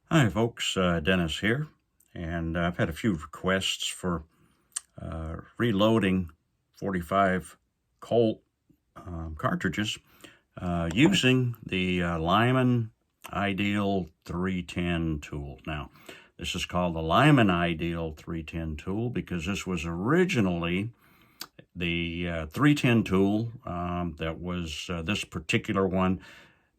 Hi folks, Dennis here, and I've had a few requests for reloading 45 Colt cartridges using the Lyman Ideal 310 tool. Now, this is called the Lyman Ideal 310 tool because this was originally the 310 tool that was this particular one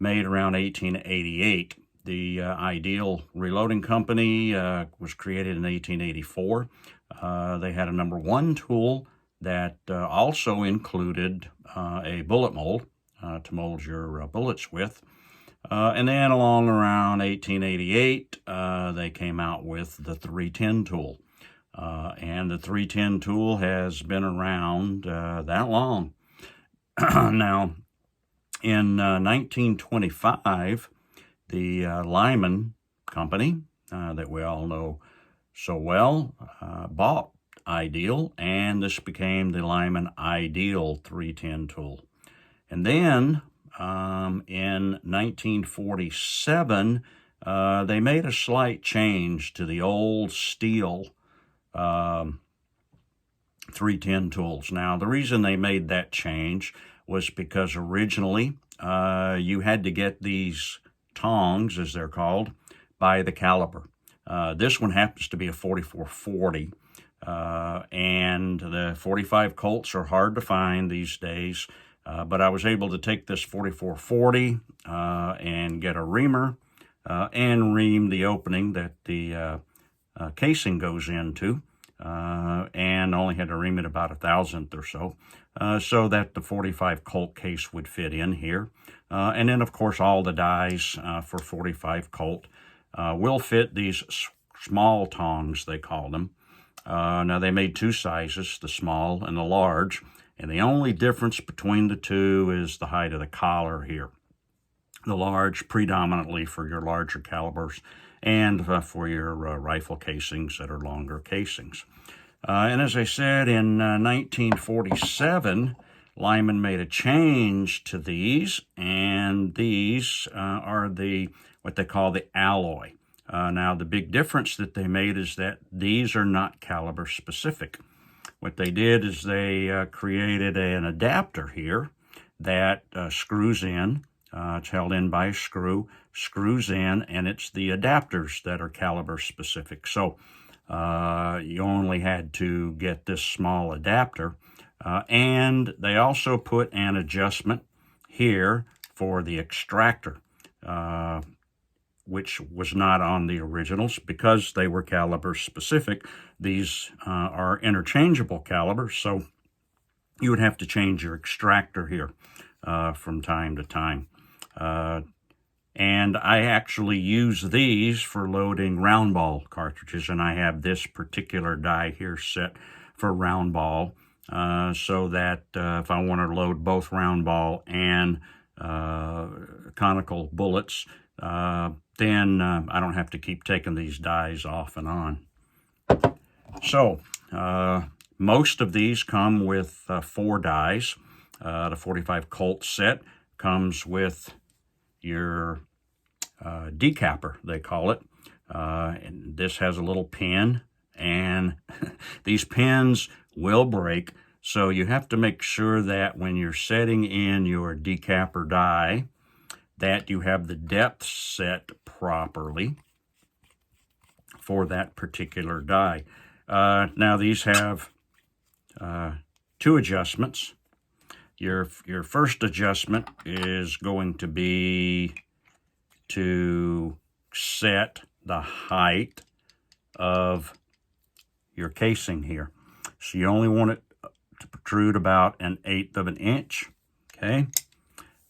made around 1888. The Ideal Reloading Company was created in 1884. They had a #1 tool that also included a bullet mold to mold your bullets with. And then along around 1888, they came out with the 310 tool. And the 310 tool has been around that long. Now, in 1925, the Lyman company that we all know so well bought Ideal, and this became the Lyman Ideal 310 tool. And then in 1947, they made a slight change to the old steel 310 tools. Now, the reason they made that change was because originally you had to get these tongs, as they're called, by the caliber. This one happens to be a 4440, and the 45 Colts are hard to find these days, but I was able to take this 4440 and get a reamer and ream the opening that the casing goes into, and only had to ream it about 1,000th or so, so that the 45 Colt case would fit in here. And then, of course, all the dies for 45 Colt will fit these small tongs, they call them. Now, they made two sizes, the small and the large, and the only difference between the two is the height of the collar here. The large predominantly for your larger calibers and for your rifle casings that are longer casings. And as I said, in 1947, Lyman made a change to these, and these are what they call the alloy. Now, the big difference that they made is that these are not caliber specific. What they did is they created an adapter here that screws in. It's held in by a screw, screws in, and it's the adapters that are caliber specific. So you only had to get this small adapter. And they also put an adjustment here for the extractor, which was not on the originals because they were caliber specific. These are interchangeable calibers, so you would have to change your extractor here from time to time. And I actually use these for loading round ball cartridges, and I have this particular die here set for round ball, so that if I want to load both round ball and conical bullets, then I don't have to keep taking these dies off and on. So most of these come with 4 dies. The 45 Colt set comes with your decapper, they call it. And this has a little pin, and these pins will break, so you have to make sure that when you're setting in your decapper die that you have the depth set properly for that particular die. Now, these have 2 adjustments. Your first adjustment is going to be to set the height of your casing here. So you only want it to protrude about 1/8 of an inch, okay?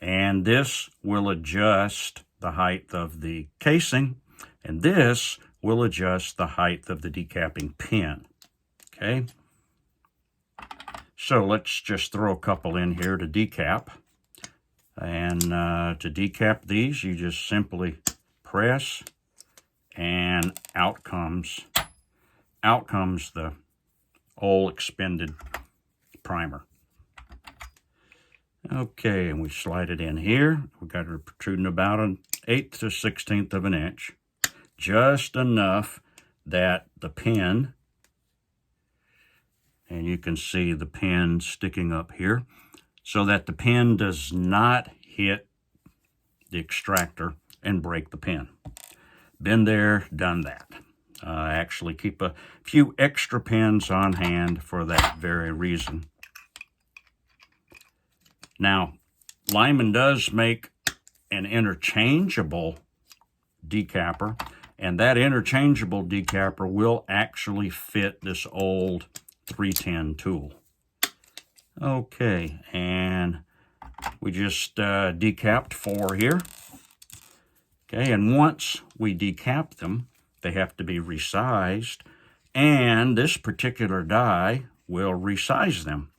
And this will adjust the height of the casing, and this will adjust the height of the decapping pin, okay? So let's just throw a couple in here to decap. And to decap these, you just simply press, and out comes the old expended primer. Okay, and we slide it in here. We've got it protruding about 1/8 to 1/16 of an inch. just enough that the pin, and you can see the pin sticking up here, so that the pin does not hit the extractor and break the pin. Been there, done that. Actually keep a few extra pins on hand for that very reason. Now, Lyman does make an interchangeable decapper, and that interchangeable decapper will actually fit this old 310 tool. Okay, and we just decapped 4 here. Okay, and once we decap them, they have to be resized, and this particular die will resize them.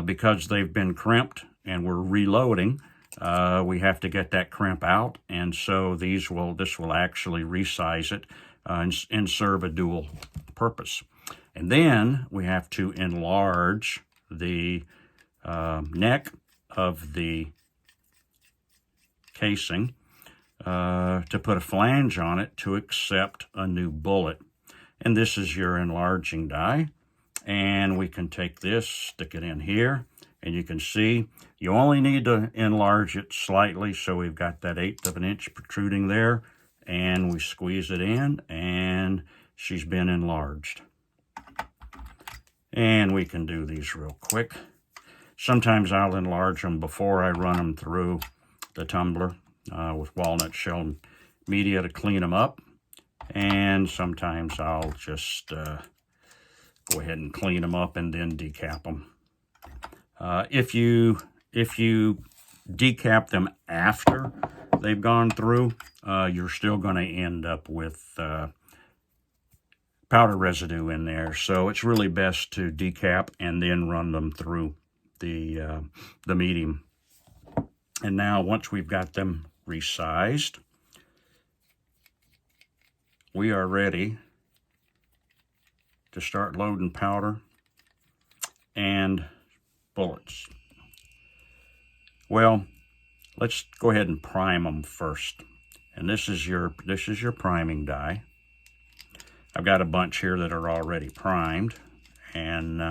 Because they've been crimped and we're reloading, we have to get that crimp out, and so this will actually resize it and serve a dual purpose. And then we have to enlarge the neck of the casing to put a flange on it to accept a new bullet. And this is your enlarging die. And we can take this, stick it in here, and you can see you only need to enlarge it slightly, so we've got that 1/8 of an inch protruding there, and we squeeze it in, and she's been enlarged. And we can do these real quick. Sometimes I'll enlarge them before I run them through the tumbler with walnut shell media to clean them up, and sometimes I'll just go ahead and clean them up and then decap them. If you decap them after they've gone through, you're still going to end up with powder residue in there. So it's really best to decap and then run them through the medium. And now once we've got them resized, we are ready to start loading powder and bullets. Well, let's go ahead and prime them first. And this is your priming die. I've got a bunch here that are already primed, and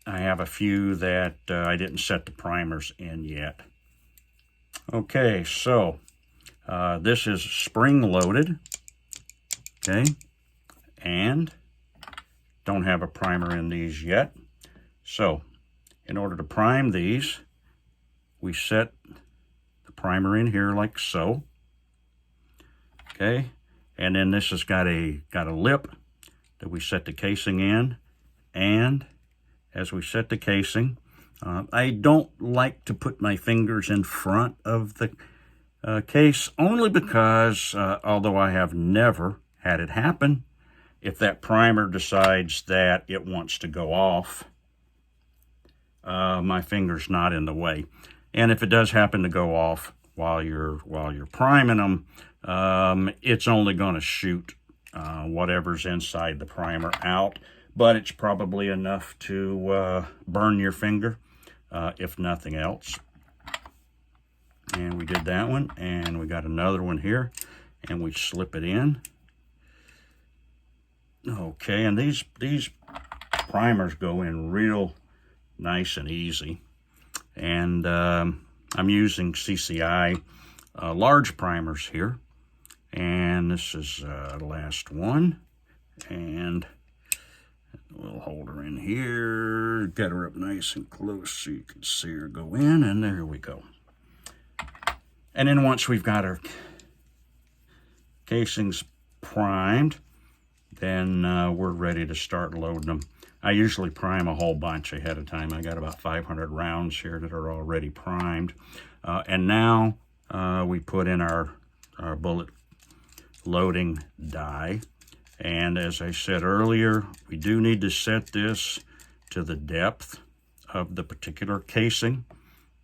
I have a few that I didn't set the primers in yet. Okay, so this is spring loaded. Okay, and don't have a primer in these yet. So in order to prime these, we set the primer in here like so. Okay, and then this has got a lip that we set the casing in, and as we set the casing, I don't like to put my fingers in front of the case, only because although I have never had it happen, if that primer decides that it wants to go off, my finger's not in the way. And if it does happen to go off while you're priming them, it's only going to shoot whatever's inside the primer out, but it's probably enough to burn your finger, if nothing else. And we did that one, and we got another one here, and we slip it in. Okay, and these primers go in real nice and easy. And I'm using CCI large primers here. And this is the last one. And we'll hold her in here, get her up nice and close so you can see her go in, and there we go. And then once we've got our casings primed, then we're ready to start loading them. I usually prime a whole bunch ahead of time. I got about 500 rounds here that are already primed. And now we put in our bullet loading die. And as I said earlier, we do need to set this to the depth of the particular casing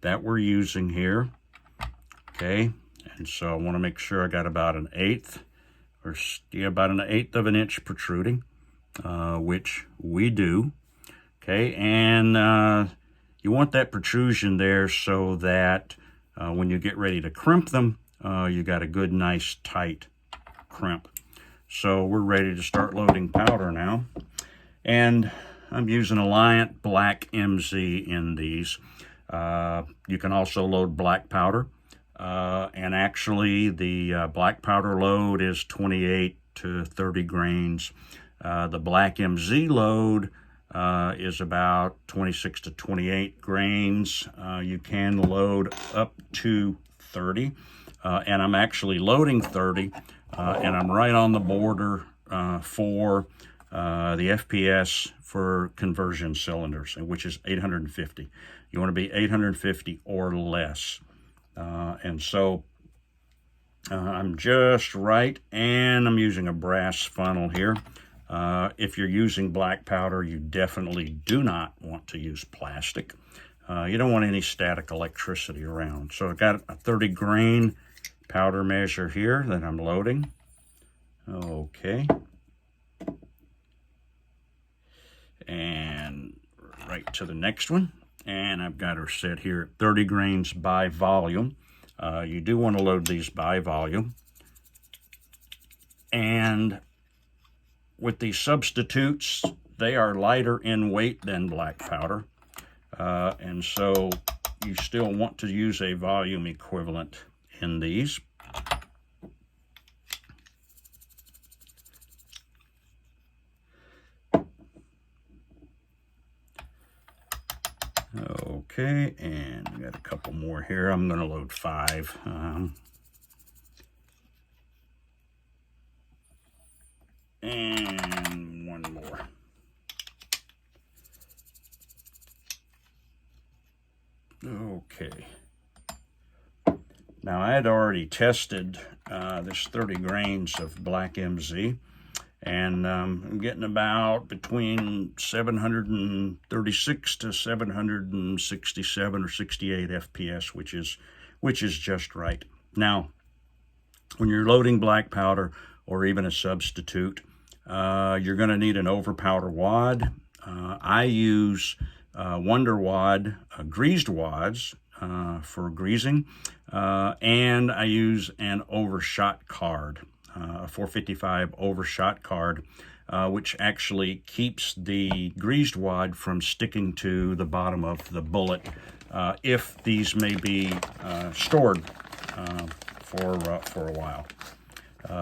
that we're using here. Okay, and so I want to make sure I got about an 1/8 or about an 1/8 of an inch protruding, which we do. Okay, and you want that protrusion there so that when you get ready to crimp them, you got a good, nice, tight crimp. So we're ready to start loading powder now. And I'm using Alliant Black MZ in these. You can also load black powder. And actually the black powder load is 28 to 30 grains. The black MZ load is about 26 to 28 grains. You can load up to 30. And I'm actually loading 30. And I'm right on the border for the FPS for conversion cylinders, which is 850. You want to be 850 or less. And so I'm just right, and I'm using a brass funnel here. If you're using black powder, you definitely do not want to use plastic. You don't want any static electricity around. So I've got a 30 grain powder measure here that I'm loading. Okay. And right to the next one. And I've got her set here at 30 grains by volume. You do want to load these by volume. And with these substitutes, they are lighter in weight than black powder. And so you still want to use a volume equivalent in these. Okay, and we got a couple more here. I'm going to load 5. And one more. Okay. Now I had already tested this 30 grains of black MZ, and I'm getting about between 736 to 767 or 68 FPS, which is just right. Now, when you're loading black powder or even a substitute, you're going to need an overpowder wad. I use Wonder Wad greased wads for greasing, and I use an overshot card, a 455 overshot card, which actually keeps the greased wad from sticking to the bottom of the bullet if these may be stored for a while.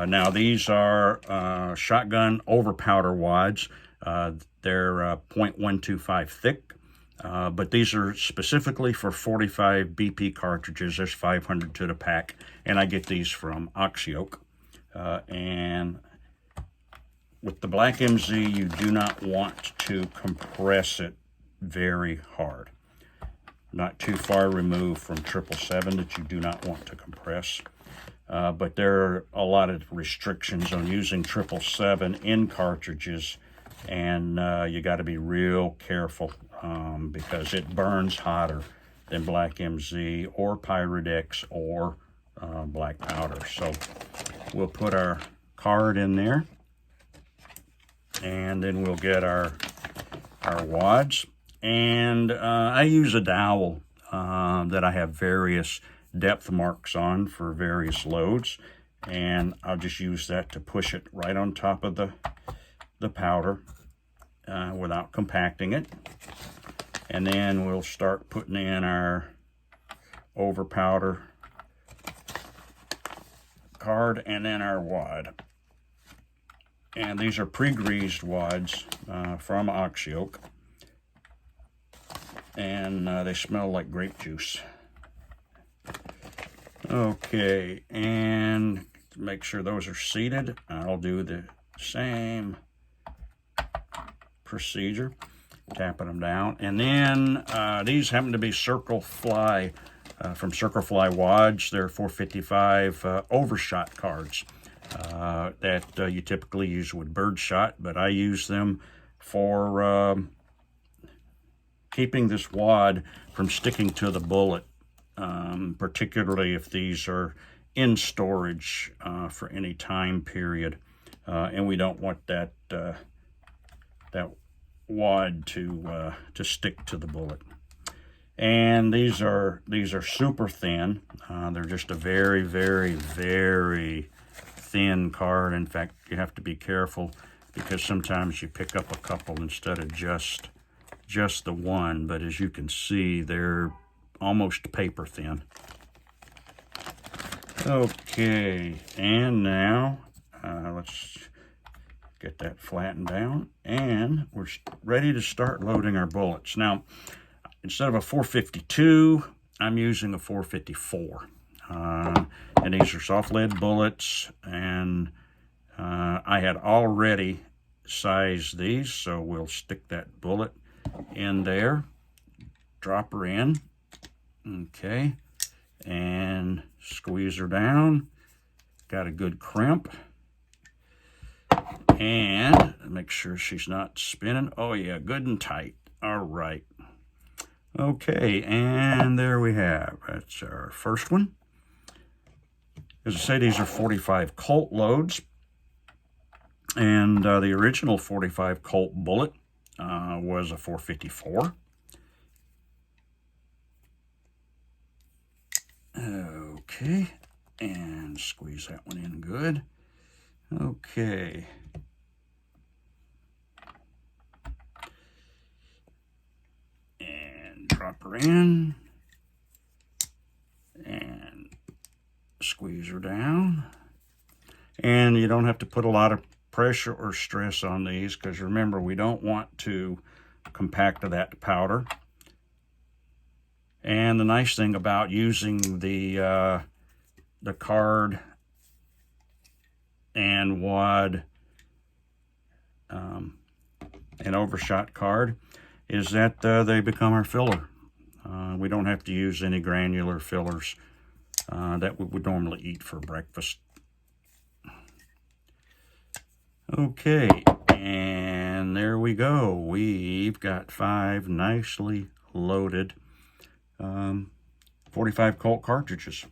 Now these are shotgun overpowder wads. They're 0.125 thick. But these are specifically for 45 BP cartridges. There's 500 to the pack, and I get these from Oxyoke. And with the black MZ, you do not want to compress it very hard. Not too far removed from 777 that you do not want to compress. But there are a lot of restrictions on using 777 in cartridges, and you got to be real careful because it burns hotter than black MZ or Pyrodex or black powder. So we'll put our card in there, and then we'll get our wads. And I use a dowel that I have various depth marks on for various loads, and I'll just use that to push it right on top of the powder without compacting it. And then we'll start putting in our overpowder card and then our wad. And these are pre-greased wads from Oxyoke, and they smell like grape juice. Okay, and to make sure those are seated, I'll do the same procedure, tapping them down. And then these happen to be Circle Fly from Circle Fly wads. They're 455 overshot cards that you typically use with birdshot, but I use them for keeping this wad from sticking to the bullet, particularly if these are in storage for any time period, and we don't want that that wad to stick to the bullet. And these are super thin. They're just a very, very, very thin card. In fact, you have to be careful because sometimes you pick up a couple instead of just the one. But as you can see, they're almost paper thin. Okay, and now let's get that flattened down, and we're ready to start loading our bullets. Now, instead of a 452, I'm using a 454. And these are soft lead bullets, and I had already sized these, so we'll stick that bullet in there, drop her in, okay, and squeeze her down. Got a good crimp, and make sure she's not spinning. Oh yeah, good and tight. All right. Okay, and there we have, that's our first one. As I say, these are 45 Colt loads, and the original 45 Colt bullet was a 454. Okay, and squeeze that one in good. Okay. And drop her in. And squeeze her down. And you don't have to put a lot of pressure or stress on these, because remember, we don't want to compact that powder. And the nice thing about using the card and wad an overshot card is that they become our filler. We don't have to use any granular fillers that we would normally eat for breakfast. Okay, and there we go. We've got 5 nicely loaded 45 Colt cartridges.